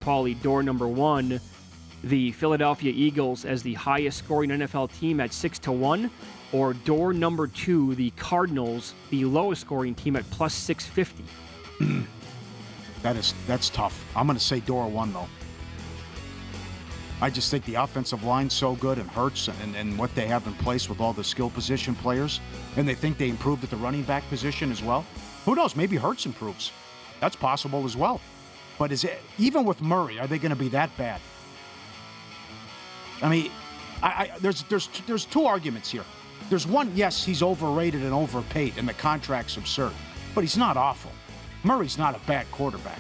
Paulie, door number one, the Philadelphia Eagles as the highest scoring NFL team at 6-1, or door number two, the Cardinals, the lowest scoring team at plus 650. That's tough. I'm going to say door one, though. I just think the offensive line's so good and Hurts and what they have in place with all the skill position players, and they think they improved at the running back position as well. Who knows? Maybe Hurts improves. That's possible as well. But even with Murray, are they going to be that bad? I mean, there's two arguments here. There's one, yes, he's overrated and overpaid, and the contract's absurd. But he's not awful. Murray's not a bad quarterback.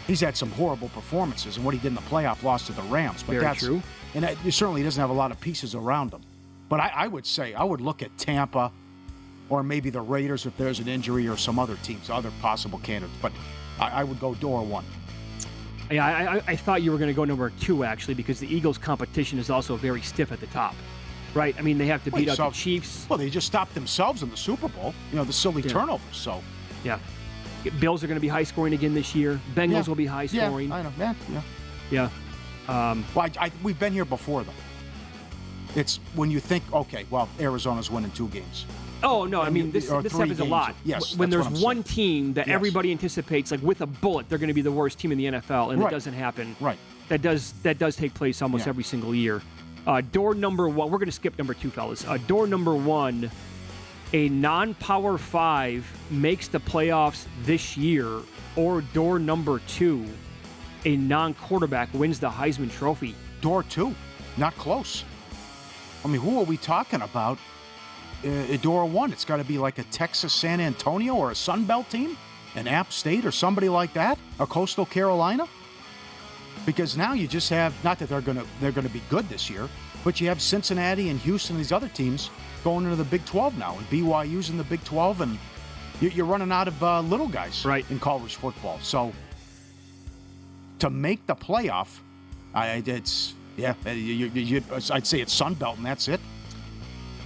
He's had some horrible performances, and what he did in the playoff loss to the Rams. But Very true. And he certainly doesn't have a lot of pieces around him. But I would say, I would look at Tampa or maybe the Raiders if there's an injury or some other teams, other possible candidates. But I would go door one. Yeah, I thought you were going to go number two, actually, because the Eagles' competition is also very stiff at the top, right? I mean, they have to beat out the Chiefs. Well, they just stopped themselves in the Super Bowl, the silly turnovers. So, yeah. Bills are going to be high-scoring again this year. Bengals will be high-scoring. Yeah, I know. Yeah. Well, we've been here before, though. It's when you think, okay, well, Arizona's winning 2 games. Oh, no, I mean, this happens a lot. Yes, when there's one saying. team that everybody anticipates, like with a bullet, they're going to be the worst team in the NFL, and it doesn't happen. Right. That does take place almost every single year. Door number one, we're going to skip number two, fellas. Door number one, a non-Power 5 makes the playoffs this year, or door number two, a non-quarterback wins the Heisman Trophy. Door two, not close. I mean, who are we talking about? Door one, it's got to be like a Texas San Antonio or a Sun Belt team, an App State or somebody like that, a Coastal Carolina. Because now you just have, not that they're going to be good this year, but you have Cincinnati and Houston and these other teams going into the Big 12 now, and BYU's in the Big 12, and you're running out of little guys in college football. So to make the playoff, I'd say it's Sun Belt, and that's it.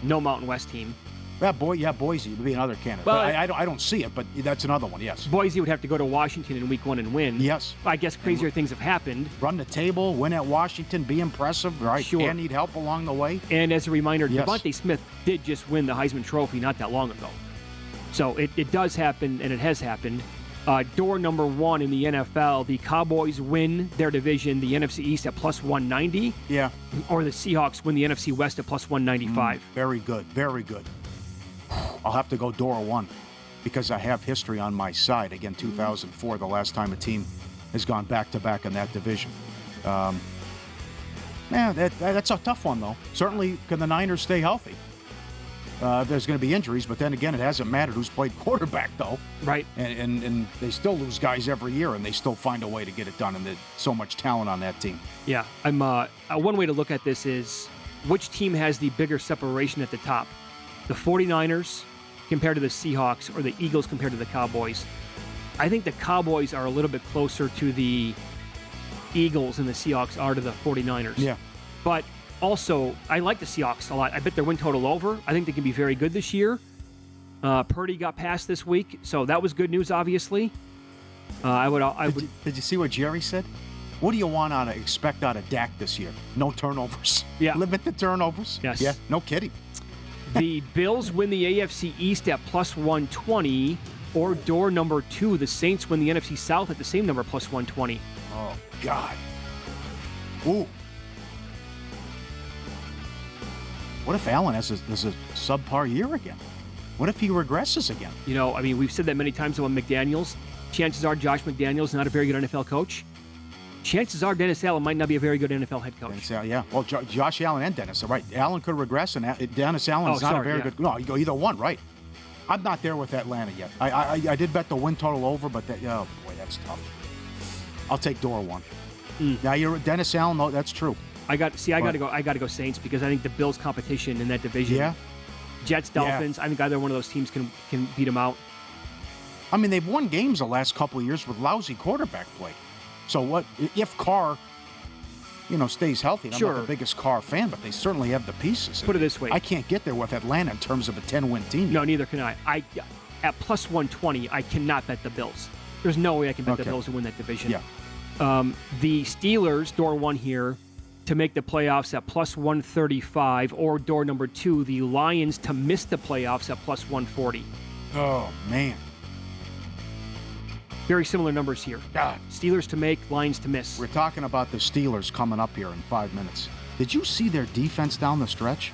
No Mountain West team. Boise would be another candidate. Well, I don't see it, but that's another one, yes. Boise would have to go to Washington in week 1 and win. Yes. I guess crazier things have happened. Run the table, win at Washington, be impressive, right? Sure. And need help along the way. And as a reminder, Devontae Smith did just win the Heisman Trophy not that long ago. So it does happen, and it has happened. Door number one in the NFL, the Cowboys win their division, the NFC East at plus 190. Yeah. Or the Seahawks win the NFC West at plus 195. Very good, very good. I'll have to go door one because I have history on my side. Again, 2004, the last time a team has gone back-to-back in that division. That's a tough one, though. Certainly, can the Niners stay healthy? There's going to be injuries, but then again, it hasn't mattered who's played quarterback, though. Right. And they still lose guys every year, and they still find a way to get it done, and there's so much talent on that team. Yeah. One way to look at this is which team has the bigger separation at the top? The 49ers compared to the Seahawks or the Eagles compared to the Cowboys? I think the Cowboys are a little bit closer to the Eagles than the Seahawks are to the 49ers. Yeah. But also, I like the Seahawks a lot. I bet their win total over. I think they can be very good this year. Purdy got passed this week, so that was good news, obviously. Did you see what Jerry said? What do you expect out of Dak this year? No turnovers. Yeah. Limit the turnovers. Yes. Yeah, no kidding. The Bills win the AFC East at plus 120, or door number two, the Saints win the NFC South at the same number, plus 120. Oh, God. Ooh. What if Allen has a subpar year again? What if he regresses again? We've said that many times about McDaniels. Chances are Josh McDaniels is not a very good NFL coach. Chances are Dennis Allen might not be a very good NFL head coach. Yeah. Well, Josh Allen and Dennis are right. Allen could regress, and Dennis Allen is not a very good. No, you go either one, right? I'm not there with Atlanta yet. I did bet the win total over, but oh boy, that's tough. I'll take door one. Now you're Dennis Allen. No, that's true. I got to go Saints because I think the Bills' competition in that division. Yeah. Jets, Dolphins. Yeah. I think either one of those teams can beat them out. I mean, they've won games the last couple of years with lousy quarterback play. So what if Carr, stays healtty? I'm not the biggest Carr fan, but they certainly have the pieces. Put it this way: I can't get there with Atlanta in terms of a 10-win team. No, neither can I. At plus 120, I cannot bet the Bills. There's no way I can bet the Bills to win that division. Yeah. The Steelers, door one here, to make the playoffs at plus 135, or door number 2, the Lions to miss the playoffs at plus 140. Oh, man. Very similar numbers here. God. Steelers to make, Lions to miss. We're talking about the Steelers coming up here in 5 minutes. Did you see their defense down the stretch?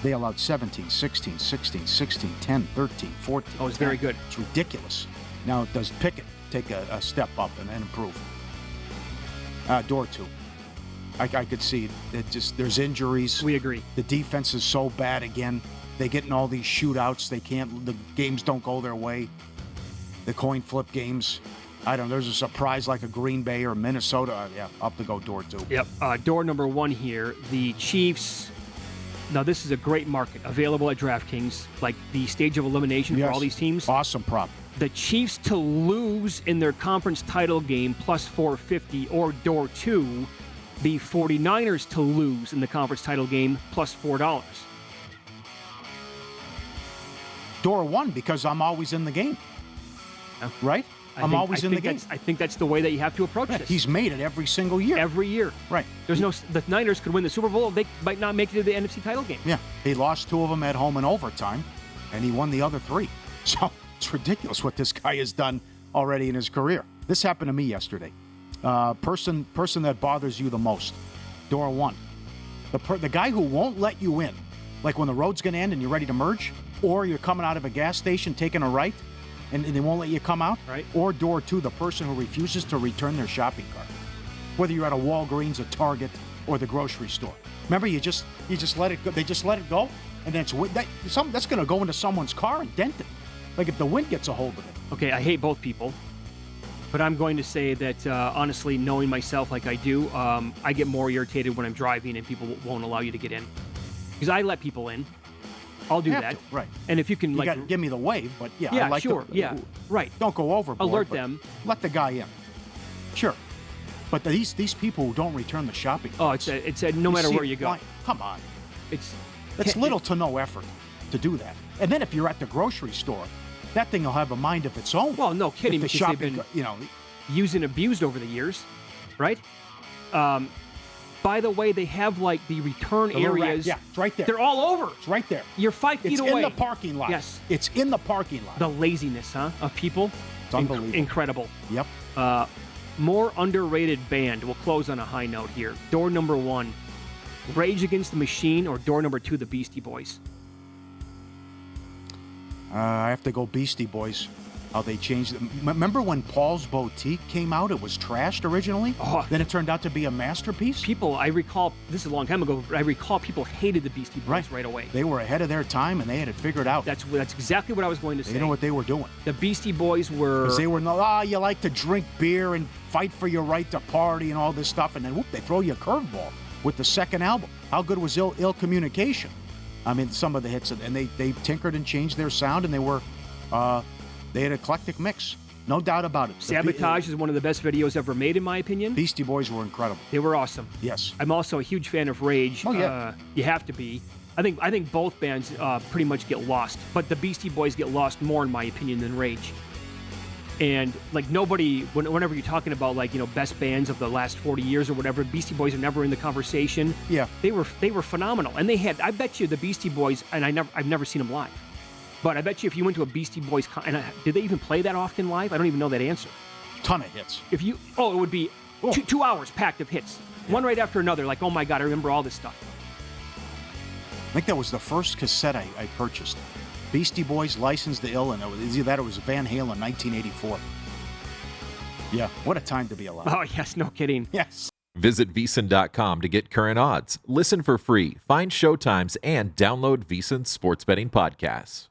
They allowed 17, 16, 16, 16, 10, 13, 14. Oh, it's very good. It's ridiculous. Now, does Pickett take a step up and improve? Door 2. I could see it. There's injuries. We agree. The defense is so bad again. They get in all these shootouts. The games don't go their way. The coin flip games. I don't know. There's a surprise like a Green Bay or Minnesota. Yeah, up to go door 2. Yep. Door number 1 here. The Chiefs. Now, this is a great market available at DraftKings, like the stage of elimination for all these teams. Awesome prop. The Chiefs to lose in their conference title game plus 450, or door 2, the 49ers to lose in the conference title game plus $4. Door 1, because I'm always in the game. Yeah. Right? I'm always in the game. I think that's the way that you have to approach this. He's made it every single year. Every year. Right. The Niners could win the Super Bowl. They might not make it to the NFC title game. Yeah. He lost 2 of them at home in overtime, and he won the other 3. So it's ridiculous what this guy has done already in his career. This happened to me yesterday. Person that bothers you the most. Door 1. The guy who won't let you in, like when the road's going to end and you're ready to merge, or you're coming out of a gas station taking a right, and they won't let you come out. Right. Or door 2, the person who refuses to return their shopping cart, whether you're at a Walgreens, a Target, or the grocery store. Remember, you just let it go. They just let it go, and then that's going to go into someone's car and dent it. Like if the wind gets a hold of it. Okay, I hate both people, but I'm going to say that honestly, knowing myself like I do, I get more irritated when I'm driving and people won't allow you to get in, because I let people in. I'll do that. Right. And if you can, you got to give me the wave, but I like sure. Right. Don't go overboard. Alert them. Let the guy in. Sure. But these people who don't return the shopping carts. It's a no matter where you go. Come on. It's little to no effort to do that. And then if you're at the grocery store, that thing will have a mind of its own. Well, no kidding, the because shopping, they've been used and abused over the years, right? By the way, they have like the return areas. Yeah, it's right there. They're all over. It's right there. You're 5 feet away. It's in the parking lot. Yes. It's in the parking lot. The laziness, of people. It's unbelievable. Incredible. Yep. More underrated band. We'll close on a high note here. Door number 1, Rage Against the Machine, or door number 2, the Beastie Boys? I have to go Beastie Boys. How they changed it. Remember when Paul's Boutique came out? It was trashed originally. Then it turned out to be a masterpiece. I recall, this is a long time ago, I recall people hated the Beastie Boys right away. They were ahead of their time, and they had it figured out. That's exactly what I was going to say. They know what they were doing. The Beastie Boys were... Because they were, you like to drink beer and fight for your right to party and all this stuff, and then whoop, they throw you a curveball with the second album. How good was Ill Communication? I mean, some of the hits, and they tinkered and changed their sound, and they were... They had an eclectic mix. No doubt about it. Sabotage is one of the best videos ever made, in my opinion. Beastie Boys were incredible. They were awesome. Yes. I'm also a huge fan of Rage. Oh, yeah. You have to be. I think both bands pretty much get lost, but the Beastie Boys get lost more, in my opinion, than Rage. And like nobody, whenever you're talking about best bands of the last 40 years or whatever, Beastie Boys are never in the conversation. Yeah. They were phenomenal, and I bet you the Beastie Boys, and I've never seen them live. But I bet you if you went to a Beastie Boys did they even play that often live? I don't even know that answer. Ton of hits. It would be 2 hours packed of hits. Yeah. One right after another. Like, oh my God, I remember all this stuff. I think that was the first cassette I purchased. Beastie Boys, Licensed to Ill, and it was either that or it was Van Halen, 1984. Yeah, what a time to be alive. Oh, yes, no kidding. Yes. Visit VSiN.com to get current odds, listen for free, find showtimes, and download VSiN sports betting podcasts.